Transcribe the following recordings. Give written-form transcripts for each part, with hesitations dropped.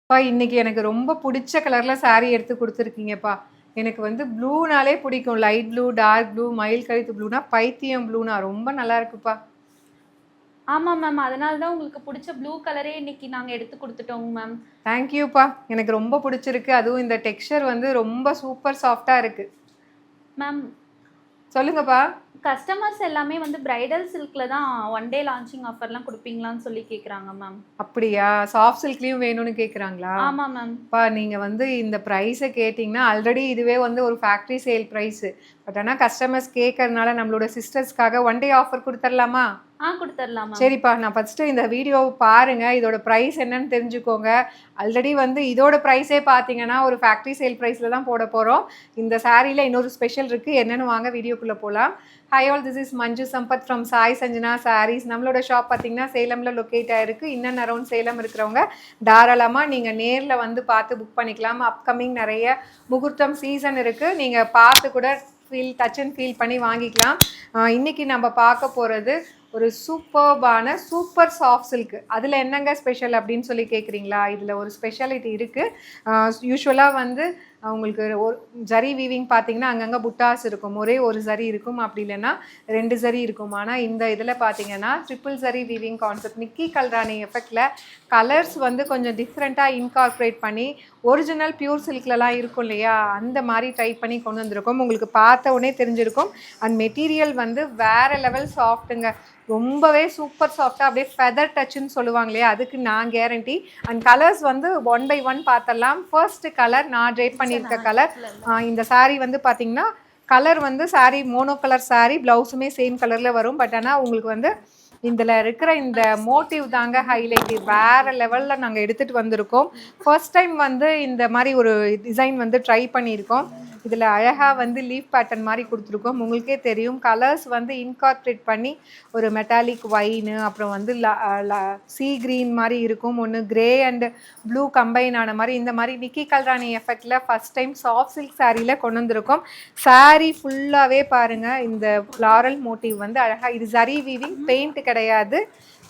இன்னைக்கு எனக்கு ரொம்ப புடிச்ச கலர்ல சாரி எடுத்து குடுத்துருக்கீங்கப்பா. எனக்கு வந்து ப்ளூனாலே பிடிக்கும். லைட் ப்ளூ, டார்க் ப்ளூ, மயில் கழுத்து ப்ளூனா, பைத்தியம் ப்ளூனா ரொம்ப நல்லா இருக்குப்பா. ஆமா மேம். அதனால தான் உங்களுக்கு புடிச்ச ப்ளூ கலரே இன்னைக்கு நாங்க எடுத்து குடுத்துட்டோங்க மேம். தேங்க் யூப்பா. எனக்கு ரொம்ப புடிச்சிருக்கு. அதுவும் இந்த டெக்ஸ்சர் வந்து ரொம்ப சூப்பர் சாஃப்ட்டா இருக்கு. மேம் சொல்லுங்கப்பா. கஸ்டமர்ஸ் எல்லாமே வந்து பிரைடல் சில்க்ல தான் ஒன் டே லான்ச்சிங் ஆஃபர்லாம் குடுப்பீங்களான்னு சொல்லி கேட்குறாங்க மேம். அப்படியா? சாஃப்ட் சில்க்லயும் வேணும்னு கேட்குறாங்களா? ஆமா மேம். நீங்க வந்து இந்த பிரைஸ கேட்டீங்கன்னா, ஆல்ரெடி இதுவே வந்து ஒரு ஃபேக்டரி சேல் பிரைஸ். பட் ஆனா கஸ்டமர்ஸ் கேட்கறதுனால நம்மளோட சிஸ்டர்ஸ்க்காக ஒன் டே ஆஃபர் குடுத்துறலாமா? குடுத்துறலாம் மேம். சரிப்பா. நான் ஃபர்ஸ்ட்டு இந்த வீடியோவ பாருங்க. இதோட பிரைஸ் என்னன்னு தெரிஞ்சுக்கோங்க. ஆல்ரெடி வந்து இதோட பிரைஸே பார்த்தீங்கன்னா, ஒரு ஃபேக்டரி சேல் பிரைஸ்ல தான் போட போறோம். இந்த சாரீல இன்னொரு ஸ்பெஷல் இருக்கு. என்னன்னு வாங்க வீடியோக்குள்ள போலாம். Hi all, this is Manju Sampath from Sai Sanjana sarees. நம்மளோட ஷாப் பார்த்தீங்கன்னா, சேலம்ல லொக்கேட் ஆயிருக்கு. இன் அண்ட் அரவுண்ட் சேலம் இருக்கிறவங்க தாராளமா நீங்க நேர்ல வந்து பார்த்து புக் பண்ணிக்கலாம். அப்கமிங் நெறைய முகூர்த்தம் சீசன் இருக்கு. நீங்க பார்த்து கூட டச் அண்ட் ஃபீல் பண்ணி வாங்கிக்கலாம். இன்னைக்கு நம்ம பார்க்க போறது ஒரு சூப்பர்பான சூப்பர் சாஃப்ட் சில்க். அதில் என்னங்க ஸ்பெஷல் அப்படின்னு சொல்லி கேட்குறீங்களா? இதில் ஒரு ஸ்பெஷாலிட்டி இருக்குது. யூஸ்வலாக வந்து உங்களுக்கு ஒரு ஜரி வீவிங் பார்த்தீங்கன்னா அங்கங்கே புட்டாஸ் இருக்கும். ஒரே ஒரு ஜரி இருக்கும், அப்படி இல்லைன்னா 2 ஜரி இருக்கும். ஆனால் இந்த இதில் பார்த்தீங்கன்னா ட்ரிபிள் ஜரி வீவிங் கான்செப்ட். நிக்கி கல்ராணி எஃபெக்டில் கலர்ஸ் வந்து கொஞ்சம் டிஃப்ரெண்ட்டாக இன்கார்பரேட் பண்ணி ஒரிஜினல் பியூர் சில்க்லலாம் இருக்கும் இல்லையா, அந்த மாதிரி ட்ரை பண்ணி கொண்டு வந்திருக்கோம். உங்களுக்கு பார்த்த உடனே தெரிஞ்சிருக்கும். அண்ட் மெட்டீரியல் வந்து வேறு லெவல் சாஃப்ட்டுங்க. ரொம்பவே சூப்பர் சாஃப்டாக அப்படியே ஃபெதர் டச்சுன்னு சொல்லுவாங்க இல்லையா, அதுக்கு நான் கேரண்டி. அண்ட் கலர்ஸ் வந்து ஒன் பை ஒன் பார்த்தலாம். ஃபர்ஸ்ட் கலர் நான் ட்ரேப் பண்ணியிருக்க கலர். இந்த சாரீ வந்து பார்த்தீங்கன்னா கலர் வந்து சாரீ மோனோ கலர் சாரீ, ப்ளவுஸுமே சேம் கலரில் வரும். பட் ஆனால் உங்களுக்கு வந்து இதில் இருக்கிற இந்த மோட்டிவ் தாங்க ஹைலைட். வேறு லெவலில் நாங்கள் எடுத்துகிட்டு வந்திருக்கோம். ஃபர்ஸ்ட் டைம் வந்து இந்த மாதிரி ஒரு டிசைன் வந்து ட்ரை பண்ணியிருக்கோம். இதில் அழகாக வந்து லீஃப் பேட்டர்ன் மாதிரி கொடுத்துருக்கோம். உங்களுக்கே தெரியும் கலர்ஸ் வந்து இன்கார்பரேட் பண்ணி ஒரு மெட்டாலிக் ஒயின்னு, அப்புறம் வந்து சீ க்ரீன் மாதிரி இருக்கும், ஒன்று கிரே அண்ட் ப்ளூ கம்பைன் ஆன மாதிரி. இந்த மாதிரி நிக்கி கல்ராணி எஃபெக்டில் ஃபஸ்ட் டைம் சாஃப்ட் சில்க் சாரியில் கொண்டு வந்திருக்கோம். சாரீ ஃபுல்லாகவே பாருங்கள் இந்த ஃப்ளாரல் மோட்டிவ் வந்து அழகாக. இது ஜரி வீவிங், பெயிண்ட் கிடையாது.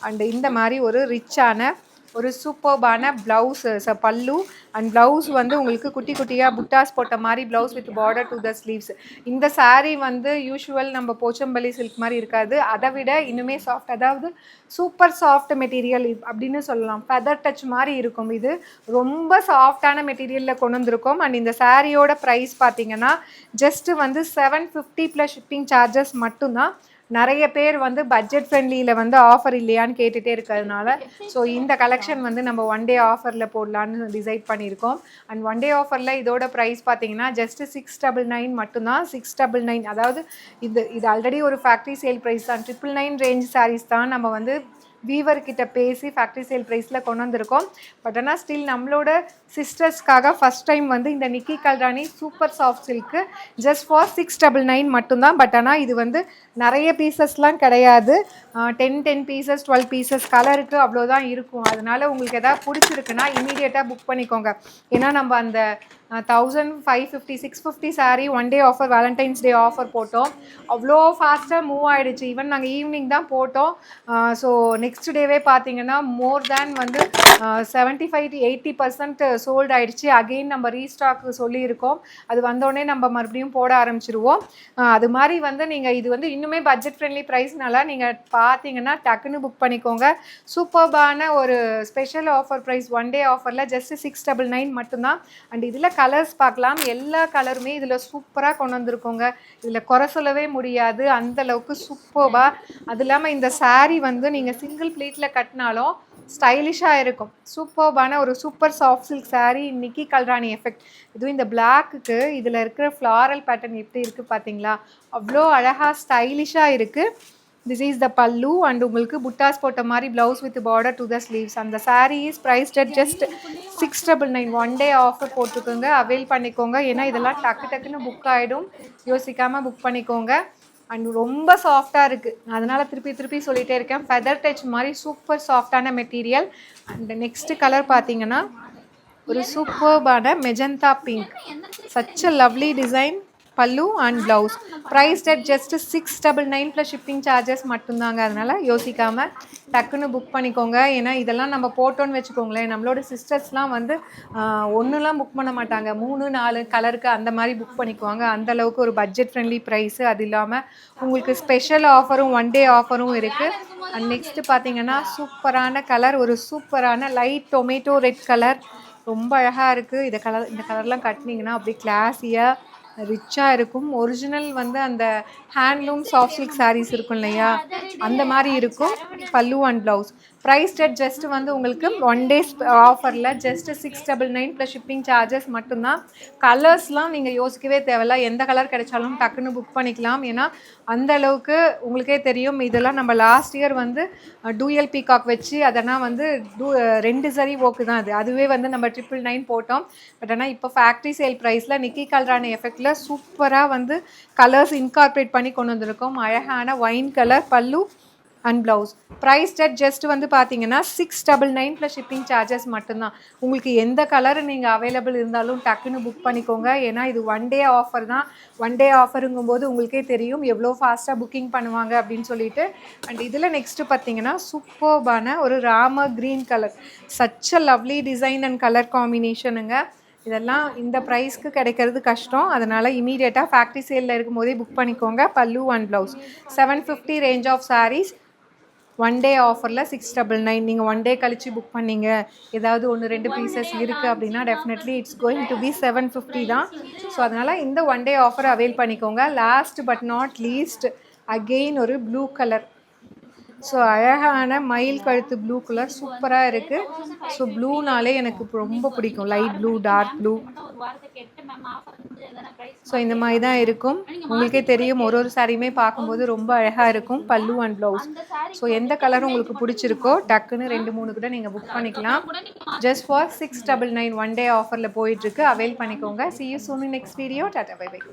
அண்ட் இந்த மாதிரி ஒரு ரிச்சான ஒரு சூப்பர்பான ப்ளவுஸ் பல்லு. அண்ட் ப்ளவுஸ் வந்து உங்களுக்கு குட்டி குட்டியாக புட்டாஸ் போட்ட மாதிரி blouse with border to the sleeves. இந்த சாரீ வந்து யூஷுவல் நம்ம போச்சம்பள்ளி சில்க் மாதிரி இருக்காது, அதை விட இன்னுமே சாஃப்ட். அதாவது சூப்பர் சாஃப்ட் மெட்டீரியல் அப்படின்னு சொல்லலாம். ஃபெதர் டச் மாதிரி இருக்கும். இது ரொம்ப சாஃப்டான மெட்டீரியலில் கொண்டு வந்திருக்கோம். அண்ட் இந்த சாரியோட ப்ரைஸ் பார்த்தீங்கன்னா ஜஸ்ட்டு வந்து 750 ப்ளஸ் ஷிப்பிங் சார்ஜஸ் மட்டும்தான். நிறைய பேர் வந்து பட்ஜெட் ஃப்ரெண்ட்லியில் வந்து ஆஃபர் இல்லையான்னு கேட்டுகிட்டே இருக்கிறதுனால ஸோ இந்த கலெக்ஷன் வந்து நம்ம ஒன் டே ஆஃபரில் போடலான்னு டிசைட் பண்ணியிருக்கோம். அண்ட் ஒன் டே ஆஃபரில் இதோட ப்ரைஸ் பார்த்தீங்கன்னா ஜஸ்ட்டு 699 மட்டும்தான். 699, அதாவது இது ஆல்ரெடி ஒரு ஃபேக்ட்ரி சேல் ப்ரைஸ் தான். 999 ரேஞ்ச் சாரீஸ் தான் நம்ம வந்து வீவர்கிட்ட பேசி ஃபேக்ட்ரி சேல் ப்ரைஸில் கொண்டு வந்திருக்கோம். பட் ஆனால் ஸ்டில் நம்மளோட சிஸ்டர்ஸ்க்காக ஃபஸ்ட் டைம் வந்து இந்த Nikki Galrani super soft silk just for 699 மட்டும்தான். பட் ஆனால் இது வந்து நிறைய பீசஸ்லாம் கிடையாது. 10 பீசஸ் 12 பீசஸ் கலருக்கு அவ்வளோதான் இருக்கும். அதனால் உங்களுக்கு எதாவது பிடிச்சிருக்குன்னா இமீடியட்டாக புக் பண்ணிக்கோங்க. ஏன்னா நம்ம அந்த 1550 650 sari one day offer, Valentine's day offer போட்டோம். அவ்வளோ ஃபாஸ்ட்டாக மூவ் ஆகிடுச்சு. ஈவன் நாங்கள் ஈவினிங் தான் போட்டோம். ஸோ நெக்ஸ்ட் டேவே பார்த்தீங்கன்னா மோர் தேன் வந்து 75 to 80% சோல்ட் ஆகிடுச்சு. அகெயின் நம்ம ரீஸ்டாக் சொல்லியிருக்கோம். அது வந்தோடனே நம்ம மறுபடியும் போட ஆரம்பிச்சிருவோம். அது மாதிரி வந்து நீங்கள் இது வந்து இன்னுமே பட்ஜெட் ஃப்ரெண்ட்லி ப்ரைஸ்னால நீங்கள் பார்த்தீங்கன்னா டக்குன்னு புக் பண்ணிக்கோங்க. சூப்பர்பான ஒரு special offer price one day ஆஃபரில் ஜஸ்ட்டு 699 மட்டும்தான். அண்ட் இதில் கலர்ஸ் பார்க்கலாம். எல்லா கலருமே இதில் சூப்பராக கொண்டு வந்திருக்கோங்க. இதில் குறை சொல்லவே முடியாது, அந்தளவுக்கு சூப்பர்பாக. அது இல்லாமல் இந்த சாரீ வந்து நீங்கள் சிங்கிள் ப்ளீட்டில் கட்டினாலும் ஸ்டைலிஷாக இருக்கும். சூப்பர்பான ஒரு சூப்பர் சாஃப்ட் சில்க் சாரீ, நிக்கி கல்ராணி எஃபெக்ட். இதுவும் இந்த பிளாக்குக்கு இதில் இருக்கிற ஃப்ளாரல் பேட்டர்ன் எப்படி இருக்குது பார்த்தீங்களா, அவ்வளோ அழகாக ஸ்டைலிஷாக இருக்குது. திஸ் இஸ் த பல்லு. அண்ட் உங்களுக்கு புட்டாஸ் போட்ட மாதிரி blouse with border to the sleeves. அந்த sari is priced at just 699. One day offer போட்டுக்கோங்க, அவைல் பண்ணிக்கோங்க. ஏன்னா இதெல்லாம் டக்குன்னு புக் ஆகிடும், யோசிக்காமல் புக் பண்ணிக்கோங்க. அண்ட் ரொம்ப சாஃப்டாக இருக்குது, அதனால் திருப்பி சொல்லிகிட்டே இருக்கேன். ஃபெதர் டச் மாதிரி சூப்பர் சாஃப்டான மெட்டீரியல். அண்ட் நெக்ஸ்ட்டு கலர் பார்த்தீங்கன்னா ஒரு சூப்பர்பான magenta pink. Such a lovely design. பல்லு and blouse. Price at just 699 plus shipping charges மட்டும்தாங்க. அதனால் யோசிக்காமல் டக்குன்னு புக் பண்ணிக்கோங்க. ஏன்னா இதெல்லாம் நம்ம போட்டோன்னு வச்சுக்கோங்களேன், நம்மளோட சிஸ்டர்ஸ்லாம் வந்து ஒன்றுலாம் புக் பண்ண மாட்டாங்க, 3-4 கலருக்கு அந்த மாதிரி புக் பண்ணிக்குவாங்க. அந்தளவுக்கு ஒரு பட்ஜெட் ஃப்ரெண்ட்லி ப்ரைஸு. அது இல்லாமல் உங்களுக்கு ஸ்பெஷல் ஆஃபரும் 1 டே ஆஃபரும் இருக்குது. அண்ட் நெக்ஸ்ட்டு பார்த்தீங்கன்னா சூப்பரான கலர், ஒரு சூப்பரான லைட் டொமேட்டோ ரெட் கலர், ரொம்ப அழகாக இருக்குது. இந்த கலர்லாம் கட்டினீங்கன்னா அப்படியே கிளாஸியாக ரிச்சாக இருக்கும். ஒரிஜினல் வந்து அந்த ஹேண்ட்லூம் சாஃப்ட் சில்க் சாரீஸ் இருக்கும் இல்லையா, அந்த மாதிரி இருக்கும். பல்லு and blouse. Price at just வந்து உங்களுக்கு 1 டே ஆஃபரில் ஜஸ்ட் 699 ப்ளஸ் ஷிப்பிங் சார்ஜஸ் மட்டும்தான். கலர்ஸ்லாம் நீங்கள் யோசிக்கவே தேவையில்ல, எந்த கலர் கிடைச்சாலும் டக்குன்னு புக் பண்ணிக்கலாம். ஏன்னா அந்த அளவுக்கு உங்களுக்கே தெரியும், இதெல்லாம் நம்ம லாஸ்ட் இயர் வந்து டூயல் பீகாக் வச்சு அதெல்லாம் வந்து 2 சரி ஓக்கு தான் அதுவே வந்து நம்ம 999 போட்டோம். பட் ஆனால் இப்போ ஃபேக்ட்ரி சேல் ப்ரைஸில் நிக்கி கல்ரானி எஃபெக்டில் சூப்பராக வந்து கலர்ஸ் இன்கார்பரேட் பண்ணி கொண்டு வந்திருக்கோம். அழகான ஒயின் கலர் பல்லு and blouse. Price at just வந்து பார்த்தீங்கன்னா 699 ப்ளஸ் ஷிப்பிங் சார்ஜஸ் மட்டும்தான். உங்களுக்கு எந்த கலர் நீங்கள் அவைலபிள் இருந்தாலும் டக்குன்னு புக் பண்ணிக்கோங்க. ஏன்னா இது 1 டே ஆஃபர் தான். 1 டே ஆஃபருங்கும்போது உங்களுக்கே தெரியும் எவ்வளோ ஃபாஸ்ட்டாக புக்கிங் பண்ணுவாங்க அப்படின்னு சொல்லிட்டு. அண்ட் இதில் நெக்ஸ்ட்டு பார்த்தீங்கன்னா சூப்பர்பான ஒரு ராம green colour, such a lovely design and colour காம்பினேஷனுங்க. இதெல்லாம் இந்த ப்ரைஸ்க்கு கிடைக்கிறது கஷ்டம். அதனால் இமீடியட்டாக ஃபேக்ட்ரி சேலில் இருக்கும்போதே புக் பண்ணிக்கோங்க. பல்லு and blouse. 750 range of sarees 1 day ஆஃபரில் 699. நீங்கள் 1 டே கழித்து புக் பண்ணீங்க, ஏதாவது 1-2 பீசஸ் இருக்குது அப்படின்னா definitely it's going to be 750 தான். ஸோ அதனால் இந்த 1 டே ஆஃபர் அவைல் பண்ணிக்கோங்க. Last but not least again ஒரு ப்ளூ கலர். ஸோ அழகான மயில் கழுத்து ப்ளூ கலர் சூப்பராக இருக்குது. ஸோ ப்ளூனாலே எனக்கு ரொம்ப பிடிக்கும், light blue, dark blue. So இந்த மாதிரி தான் இருக்கும். உங்களுக்கே தெரியும் ஒரு சாரியுமே பார்க்கும்போது ரொம்ப அழகாக இருக்கும். பல்லு அண்ட் ப்ளவுஸ். ஸோ எந்த கலர் உங்களுக்கு பிடிச்சிருக்கோ டக்குன்னு 2-3 கூட நீங்கள் புக் பண்ணிக்கலாம். ஜஸ்ட் ஃபார் 699 1 டே ஆஃபரில் போயிட்டுருக்கு. அவைல் பண்ணிக்கோங்க. See you soon in next video. Tata, bye bye.